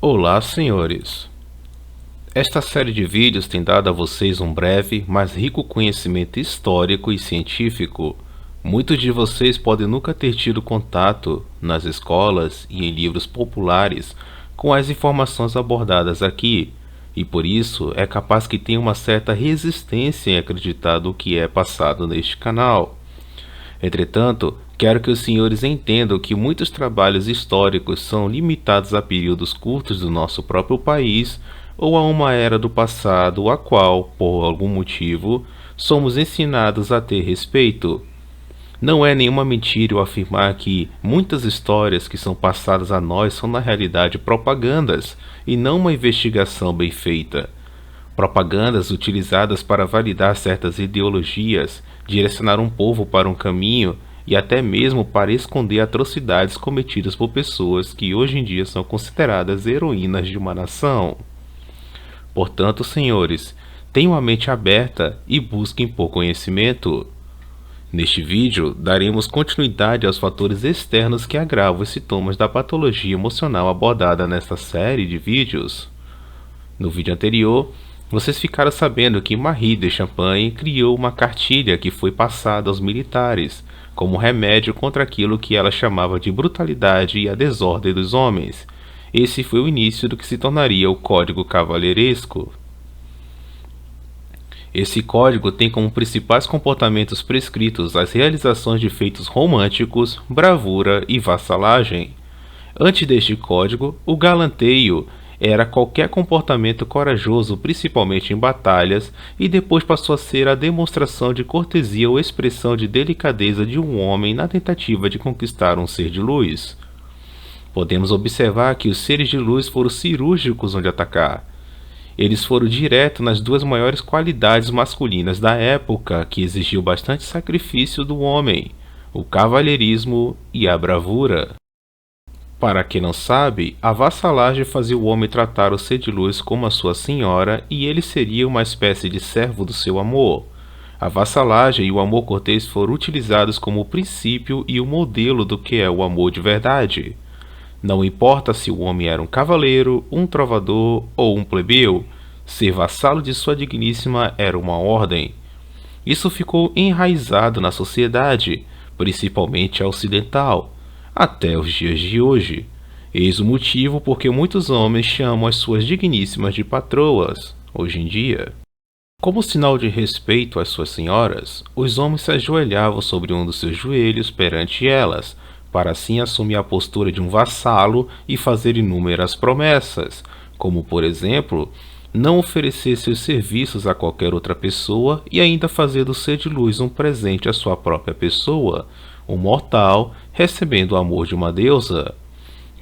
Olá, senhores! Esta série de vídeos tem dado a vocês um breve, mas rico conhecimento histórico e científico. Muitos de vocês podem nunca ter tido contato, nas escolas e em livros populares, com as informações abordadas aqui, e por isso é capaz que tenha uma certa resistência em acreditar no que é passado neste canal. Entretanto, quero que os senhores entendam que muitos trabalhos históricos são limitados a períodos curtos do nosso próprio país ou a uma era do passado a qual, por algum motivo, somos ensinados a ter respeito. Não é nenhuma mentira eu afirmar que muitas histórias que são passadas a nós são na realidade propagandas e não uma investigação bem feita. Propagandas utilizadas para validar certas ideologias, direcionar um povo para um caminho e até mesmo para esconder atrocidades cometidas por pessoas que hoje em dia são consideradas heroínas de uma nação. Portanto, senhores, tenham a mente aberta e busquem por conhecimento. Neste vídeo, daremos continuidade aos fatores externos que agravam os sintomas da patologia emocional abordada nesta série de vídeos. No vídeo anterior, vocês ficaram sabendo que Marie de Champagne criou uma cartilha que foi passada aos militares, como remédio contra aquilo que ela chamava de brutalidade e a desordem dos homens. Esse foi o início do que se tornaria o Código Cavalheiresco. Esse código tem como principais comportamentos prescritos as realizações de feitos românticos, bravura e vassalagem. Antes deste código, o galanteio era qualquer comportamento corajoso, principalmente em batalhas, e depois passou a ser a demonstração de cortesia ou expressão de delicadeza de um homem na tentativa de conquistar um ser de luz. Podemos observar que os seres de luz foram cirúrgicos onde atacar. Eles foram direto nas duas maiores qualidades masculinas da época, que exigiu bastante sacrifício do homem: o cavalheirismo e a bravura. Para quem não sabe, a vassalagem fazia o homem tratar o ser de luz como a sua senhora e ele seria uma espécie de servo do seu amor. A vassalagem e o amor cortês foram utilizados como o princípio e o modelo do que é o amor de verdade. Não importa se o homem era um cavaleiro, um trovador ou um plebeu, ser vassalo de sua digníssima era uma ordem. Isso ficou enraizado na sociedade, principalmente a ocidental, até os dias de hoje. Eis o motivo por que muitos homens chamam as suas digníssimas de patroas, hoje em dia. Como sinal de respeito às suas senhoras, os homens se ajoelhavam sobre um dos seus joelhos perante elas, para assim assumir a postura de um vassalo e fazer inúmeras promessas, como por exemplo, não oferecer seus serviços a qualquer outra pessoa e ainda fazer do ser de luz um presente à sua própria pessoa, um mortal recebendo o amor de uma deusa.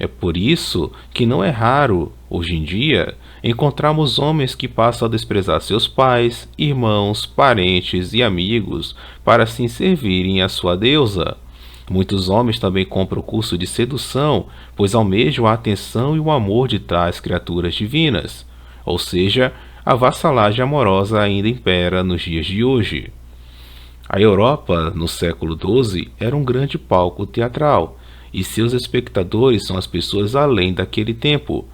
É por isso que não é raro, hoje em dia, encontrarmos homens que passam a desprezar seus pais, irmãos, parentes e amigos para assim servirem a sua deusa. Muitos homens também compram o curso de sedução, pois almejam a atenção e o amor de tais criaturas divinas. Ou seja, a vassalagem amorosa ainda impera nos dias de hoje. A Europa, no século XII, era um grande palco teatral, e seus espectadores são as pessoas além daquele tempo,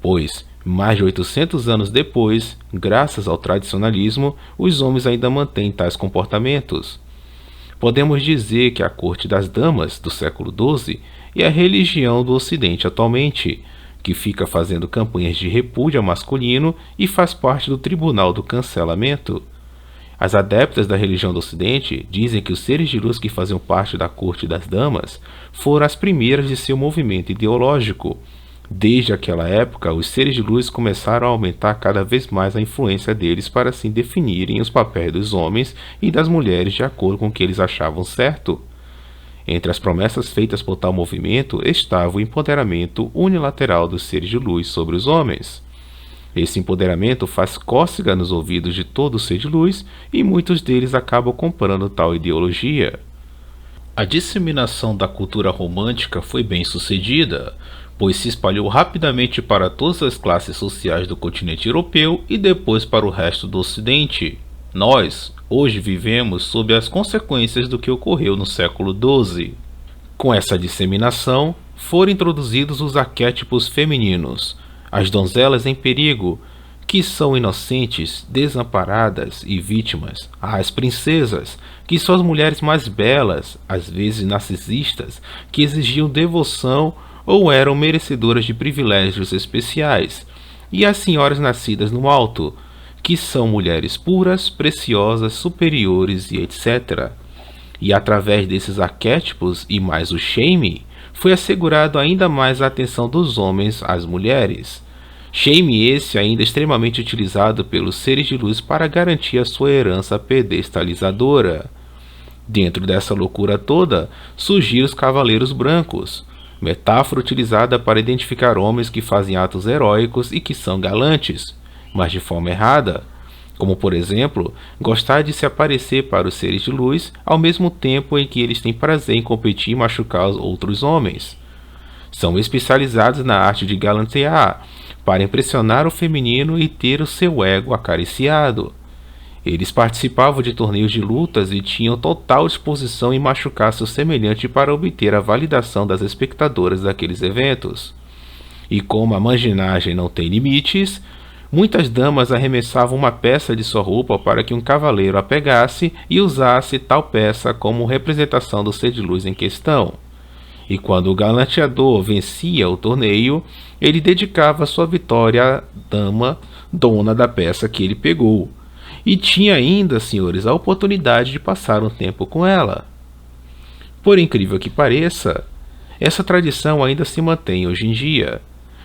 pois, mais de 800 anos depois, graças ao tradicionalismo, os homens ainda mantêm tais comportamentos. Podemos dizer que a corte das damas do século XII é a religião do Ocidente atualmente, que fica fazendo campanhas de repúdio ao masculino e faz parte do tribunal do cancelamento. As adeptas da religião do Ocidente dizem que os seres de luz que faziam parte da corte das damas foram as primeiras de seu movimento ideológico. Desde aquela época, os seres de luz começaram a aumentar cada vez mais a influência deles para assim definirem os papéis dos homens e das mulheres de acordo com o que eles achavam certo. Entre as promessas feitas por tal movimento estava o empoderamento unilateral dos seres de luz sobre os homens. Esse empoderamento faz cócega nos ouvidos de todo ser de luz e muitos deles acabam comprando tal ideologia. A disseminação da cultura romântica foi bem sucedida, pois se espalhou rapidamente para todas as classes sociais do continente europeu e depois para o resto do Ocidente. Nós, hoje, vivemos sob as consequências do que ocorreu no século XII. Com essa disseminação, foram introduzidos os arquétipos femininos, as donzelas em perigo, que são inocentes, desamparadas e vítimas, as princesas, que são as mulheres mais belas, às vezes narcisistas, que exigiam devoção ou eram merecedoras de privilégios especiais, e as senhoras nascidas no alto, que são mulheres puras, preciosas, superiores e etc. E através desses arquétipos e mais o shaming, foi assegurado ainda mais a atenção dos homens às mulheres. Shaming esse ainda extremamente utilizado pelos seres de luz para garantir a sua herança pedestalizadora. Dentro dessa loucura toda, surgiram os cavaleiros brancos, metáfora utilizada para identificar homens que fazem atos heróicos e que são galantes, mas de forma errada, como por exemplo, gostar de se aparecer para os seres de luz ao mesmo tempo em que eles têm prazer em competir e machucar os outros homens. São especializados na arte de galantear, para impressionar o feminino e ter o seu ego acariciado. Eles participavam de torneios de lutas e tinham total disposição em machucar seu semelhante para obter a validação das espectadoras daqueles eventos. E como a manginagem não tem limites, muitas damas arremessavam uma peça de sua roupa para que um cavaleiro a pegasse e usasse tal peça como representação do ser de luz em questão. E quando o galanteador vencia o torneio, ele dedicava sua vitória à dama dona da peça que ele pegou. E tinha ainda, senhores, a oportunidade de passar um tempo com ela. Por incrível que pareça, essa tradição ainda se mantém hoje em dia,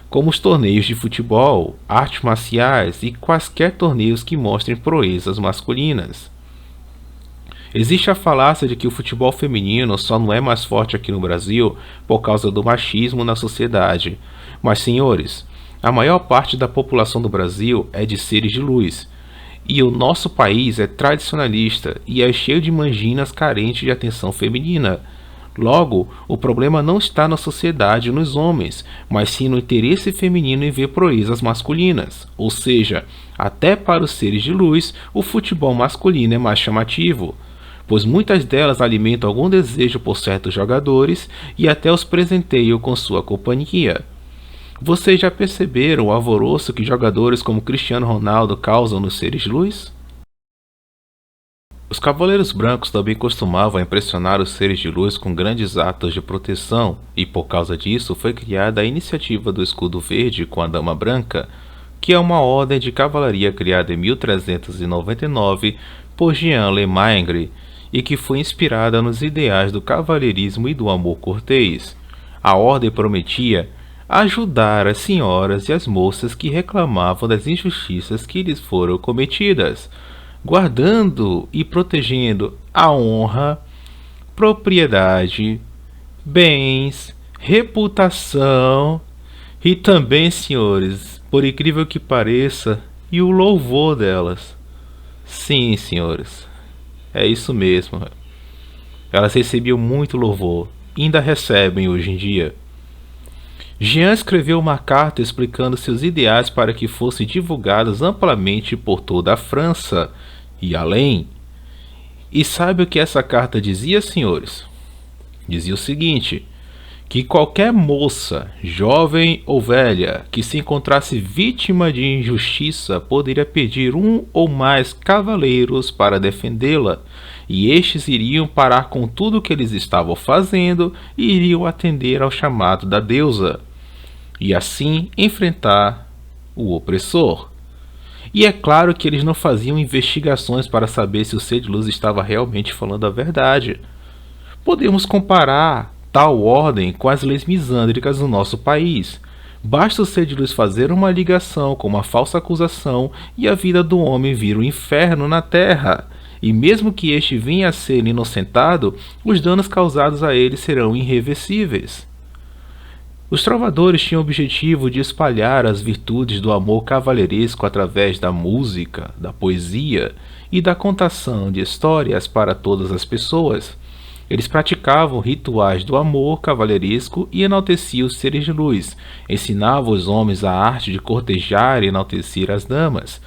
como os torneios de futebol, artes marciais e quaisquer torneios que mostrem proezas masculinas. Existe a falácia de que o futebol feminino só não é mais forte aqui no Brasil por causa do machismo na sociedade. Mas, senhores, a maior parte da população do Brasil é de seres de luz. E o nosso país é tradicionalista e é cheio de manginas carentes de atenção feminina. Logo, o problema não está na sociedade e nos homens, mas sim no interesse feminino em ver proezas masculinas. Ou seja, até para os seres de luz, o futebol masculino é mais chamativo, pois muitas delas alimentam algum desejo por certos jogadores e até os presenteiam com sua companhia. Vocês já perceberam o alvoroço que jogadores como Cristiano Ronaldo causam nos seres de luz? Os cavaleiros brancos também costumavam impressionar os seres de luz com grandes atos de proteção, e por causa disso foi criada a iniciativa do escudo verde com a dama branca, que é uma ordem de cavalaria criada em 1399 por Jean Lemaingre, e que foi inspirada nos ideais do cavalheirismo e do amor cortês. A ordem prometia ajudar as senhoras e as moças que reclamavam das injustiças que lhes foram cometidas, guardando e protegendo a honra, propriedade, bens, reputação e também, senhores, por incrível que pareça, e o louvor delas. Sim, senhores, é isso mesmo. Elas recebiam muito louvor, ainda recebem hoje em dia. Jean escreveu uma carta explicando seus ideais para que fossem divulgados amplamente por toda a França e além. E sabe o que essa carta dizia, senhores? Dizia o seguinte: que qualquer moça, jovem ou velha, que se encontrasse vítima de injustiça poderia pedir um ou mais cavaleiros para defendê-la, e estes iriam parar com tudo o que eles estavam fazendo e iriam atender ao chamado da deusa, e assim enfrentar o opressor. E é claro que eles não faziam investigações para saber se o ser de luz estava realmente falando a verdade. Podemos comparar tal ordem com as leis misândricas no nosso país. Basta o ser de luz fazer uma ligação com uma falsa acusação e a vida do homem vira um inferno na terra. E mesmo que este venha a ser inocentado, os danos causados a ele serão irreversíveis. Os trovadores tinham o objetivo de espalhar as virtudes do amor cavalheiresco através da música, da poesia e da contação de histórias para todas as pessoas. Eles praticavam rituais do amor cavalheiresco e enalteciam os seres de luz, ensinavam os homens a arte de cortejar e enaltecer as damas.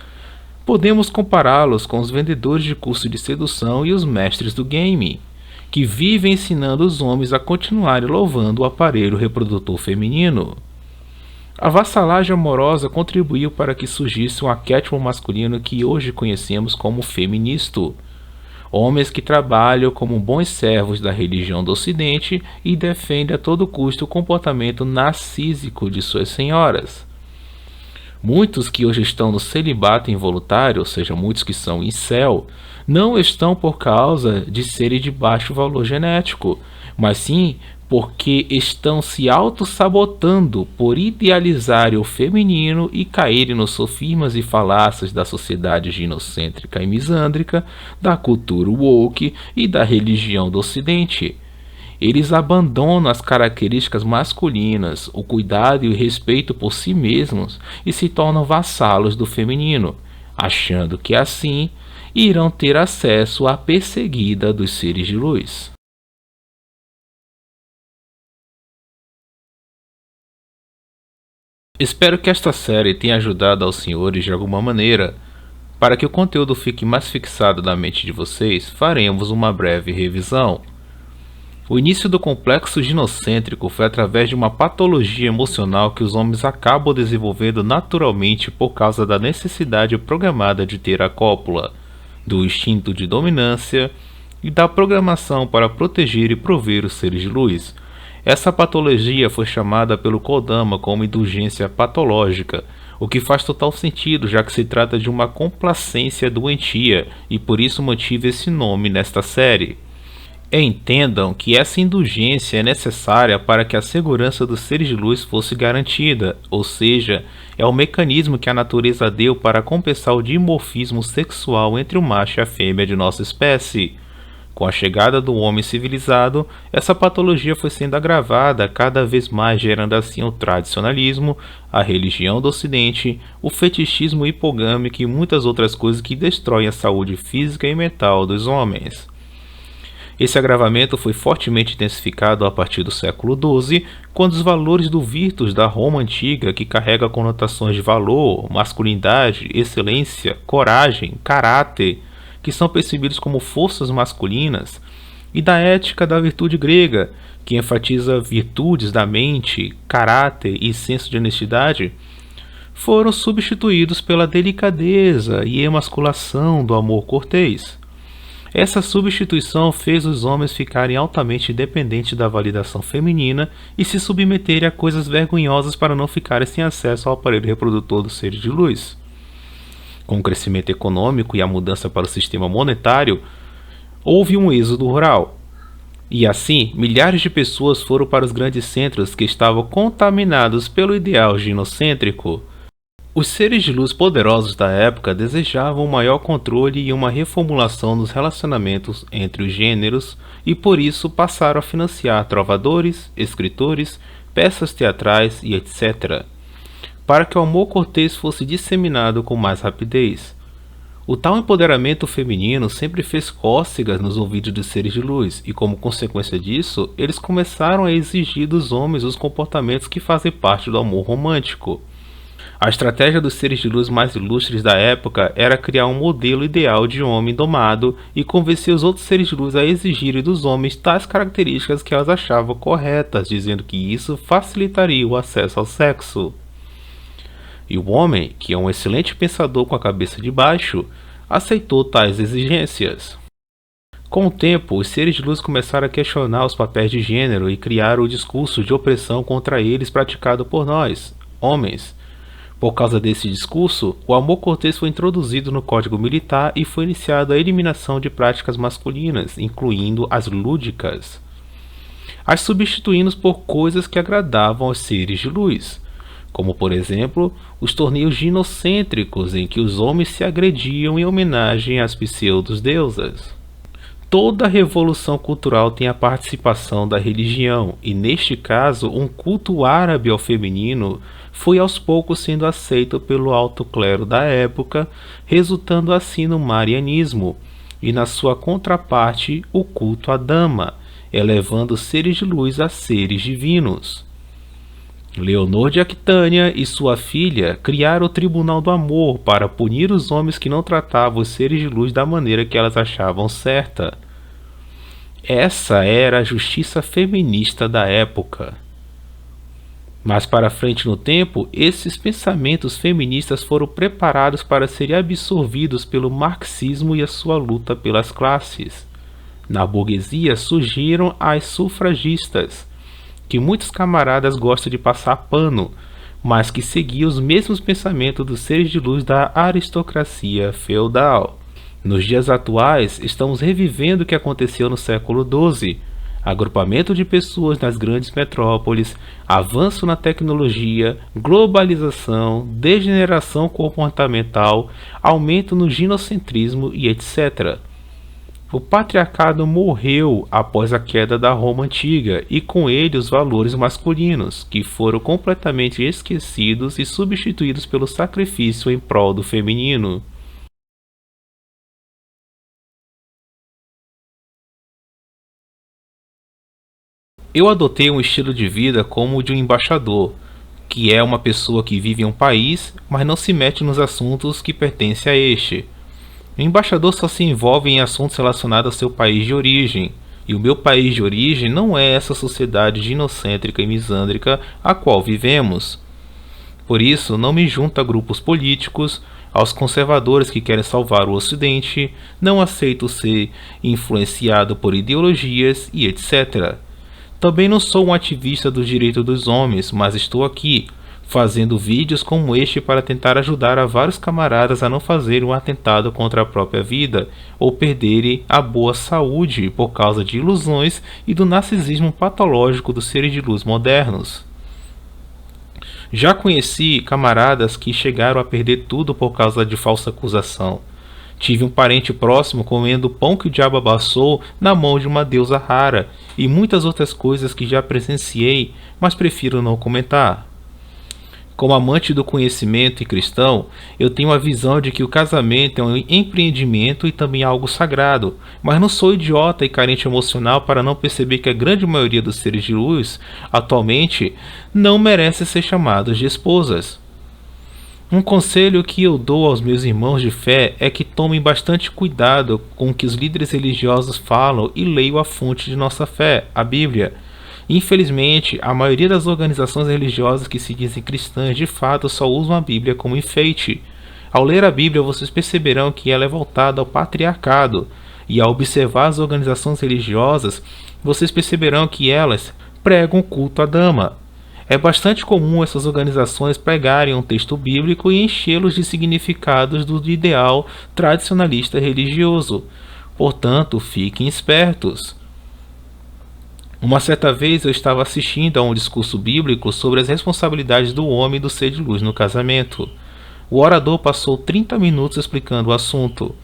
Podemos compará-los com os vendedores de curso de sedução e os mestres do game, que vivem ensinando os homens a continuarem louvando o aparelho reprodutor feminino. A vassalagem amorosa contribuiu para que surgisse um arquétipo masculino que hoje conhecemos como feministo. Homens que trabalham como bons servos da religião do Ocidente e defendem a todo custo o comportamento narcísico de suas senhoras. Muitos que hoje estão no celibato involuntário, ou seja, muitos que são incel, não estão por causa de serem de baixo valor genético, mas sim porque estão se auto-sabotando por idealizarem o feminino e caírem nos sofismas e falácias da sociedade ginocêntrica e misândrica, da cultura woke e da religião do Ocidente. Eles abandonam as características masculinas, o cuidado e o respeito por si mesmos e se tornam vassalos do feminino, achando que assim irão ter acesso à perseguida dos seres de luz. Espero que esta série tenha ajudado aos senhores de alguma maneira. Para que o conteúdo fique mais fixado na mente de vocês, faremos uma breve revisão. O início do complexo ginocêntrico foi através de uma patologia emocional que os homens acabam desenvolvendo naturalmente por causa da necessidade programada de ter a cópula, do instinto de dominância e da programação para proteger e prover os seres de luz. Essa patologia foi chamada pelo Kodama como indulgência patológica, o que faz total sentido, já que se trata de uma complacência doentia, e por isso mantive esse nome nesta série. Entendam que essa indulgência é necessária para que a segurança dos seres de luz fosse garantida, ou seja, é o mecanismo que a natureza deu para compensar o dimorfismo sexual entre o macho e a fêmea de nossa espécie. Com a chegada do homem civilizado, essa patologia foi sendo agravada cada vez mais, gerando assim o tradicionalismo, a religião do Ocidente, o fetichismo hipogâmico e muitas outras coisas que destroem a saúde física e mental dos homens. Esse agravamento foi fortemente intensificado a partir do século XII, quando os valores do virtus da Roma antiga, que carrega conotações de valor, masculinidade, excelência, coragem, caráter, que são percebidos como forças masculinas, e da ética da virtude grega, que enfatiza virtudes da mente, caráter e senso de honestidade, foram substituídos pela delicadeza e emasculação do amor cortês. Essa substituição fez os homens ficarem altamente dependentes da validação feminina e se submeterem a coisas vergonhosas para não ficarem sem acesso ao aparelho reprodutor dos seres de luz. Com o crescimento econômico e a mudança para o sistema monetário, houve um êxodo rural. E assim, milhares de pessoas foram para os grandes centros que estavam contaminados pelo ideal ginocêntrico. Os seres de luz poderosos da época desejavam um maior controle e uma reformulação dos relacionamentos entre os gêneros e por isso passaram a financiar trovadores, escritores, peças teatrais e etc., para que o amor cortês fosse disseminado com mais rapidez. O tal empoderamento feminino sempre fez cócegas nos ouvidos dos seres de luz, e como consequência disso, eles começaram a exigir dos homens os comportamentos que fazem parte do amor romântico. A estratégia dos seres de luz mais ilustres da época era criar um modelo ideal de homem domado e convencer os outros seres de luz a exigirem dos homens tais características que elas achavam corretas, dizendo que isso facilitaria o acesso ao sexo. E o homem, que é um excelente pensador com a cabeça de baixo, aceitou tais exigências. Com o tempo, os seres de luz começaram a questionar os papéis de gênero e criaram o discurso de opressão contra eles praticado por nós, homens. Por causa desse discurso, o amor cortês foi introduzido no Código Militar e foi iniciada a eliminação de práticas masculinas, incluindo as lúdicas, as substituindo por coisas que agradavam aos seres de luz, como por exemplo, os torneios ginocêntricos em que os homens se agrediam em homenagem às pseudos-deusas. Toda revolução cultural tem a participação da religião, e neste caso, um culto árabe ao feminino foi aos poucos sendo aceito pelo alto clero da época, resultando assim no marianismo, e na sua contraparte, o culto à dama, elevando seres de luz a seres divinos. Leonor de Aquitânia e sua filha criaram o Tribunal do Amor para punir os homens que não tratavam os seres de luz da maneira que elas achavam certa. Essa era a justiça feminista da época. Mais para frente no tempo, esses pensamentos feministas foram preparados para serem absorvidos pelo marxismo e a sua luta pelas classes. Na burguesia surgiram as sufragistas, que muitos camaradas gostam de passar pano, mas que seguiam os mesmos pensamentos dos seres de luz da aristocracia feudal. Nos dias atuais, estamos revivendo o que aconteceu no século XII. Agrupamento de pessoas nas grandes metrópoles, avanço na tecnologia, globalização, degeneração comportamental, aumento no ginocentrismo e etc. O patriarcado morreu após a queda da Roma antiga e com ele os valores masculinos, que foram completamente esquecidos e substituídos pelo sacrifício em prol do feminino. Eu adotei um estilo de vida como o de um embaixador, que é uma pessoa que vive em um país, mas não se mete nos assuntos que pertencem a este. O embaixador só se envolve em assuntos relacionados ao seu país de origem, e o meu país de origem não é essa sociedade ginocêntrica e misândrica a qual vivemos. Por isso, não me junto a grupos políticos, aos conservadores que querem salvar o Ocidente, não aceito ser influenciado por ideologias e etc. Também não sou um ativista dos direitos dos homens, mas estou aqui, fazendo vídeos como este para tentar ajudar a vários camaradas a não fazerem um atentado contra a própria vida ou perderem a boa saúde por causa de ilusões e do narcisismo patológico dos seres de luz modernos. Já conheci camaradas que chegaram a perder tudo por causa de falsa acusação. Tive um parente próximo comendo o pão que o diabo amassou na mão de uma deusa rara e muitas outras coisas que já presenciei, mas prefiro não comentar. Como amante do conhecimento e cristão, eu tenho a visão de que o casamento é um empreendimento e também algo sagrado, mas não sou idiota e carente emocional para não perceber que a grande maioria dos seres de luz, atualmente, não merece ser chamados de esposas. Um conselho que eu dou aos meus irmãos de fé é que tomem bastante cuidado com o que os líderes religiosos falam e leiam a fonte de nossa fé, a Bíblia. Infelizmente, a maioria das organizações religiosas que se dizem cristãs de fato só usam a Bíblia como enfeite. Ao ler a Bíblia, vocês perceberão que ela é voltada ao patriarcado, e ao observar as organizações religiosas, vocês perceberão que elas pregam o culto à dama. É bastante comum essas organizações pregarem um texto bíblico e enchê-los de significados do ideal tradicionalista religioso. Portanto, fiquem espertos. Uma certa vez eu estava assistindo a um discurso bíblico sobre as responsabilidades do homem e do ser de luz no casamento. O orador passou 30 minutos explicando o assunto.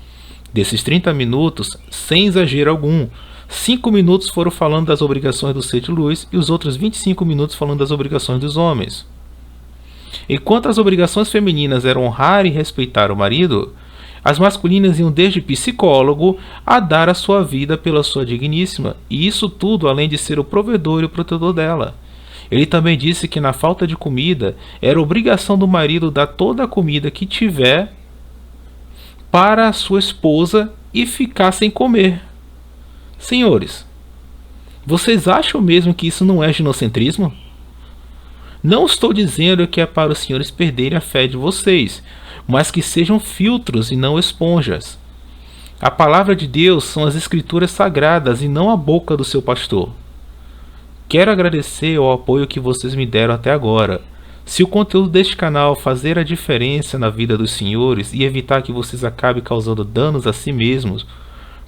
Desses 30 minutos, sem exagero algum, 5 minutos foram falando das obrigações do ser de luz e os outros 25 minutos falando das obrigações dos homens. Enquanto as obrigações femininas eram honrar e respeitar o marido, as masculinas iam desde psicólogo a dar a sua vida pela sua digníssima, e isso tudo além de ser o provedor e o protetor dela. Ele também disse que na falta de comida, era obrigação do marido dar toda a comida que tiver para a sua esposa e ficar sem comer. Senhores, vocês acham mesmo que isso não é ginocentrismo? Não estou dizendo que é para os senhores perderem a fé de vocês, mas que sejam filtros e não esponjas. A palavra de Deus são as escrituras sagradas e não a boca do seu pastor. Quero agradecer o apoio que vocês me deram até agora. Se o conteúdo deste canal fazer a diferença na vida dos senhores e evitar que vocês acabem causando danos a si mesmos,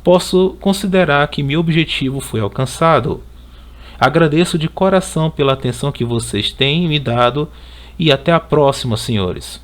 posso considerar que meu objetivo foi alcançado. Agradeço de coração pela atenção que vocês têm me dado e até a próxima, senhores.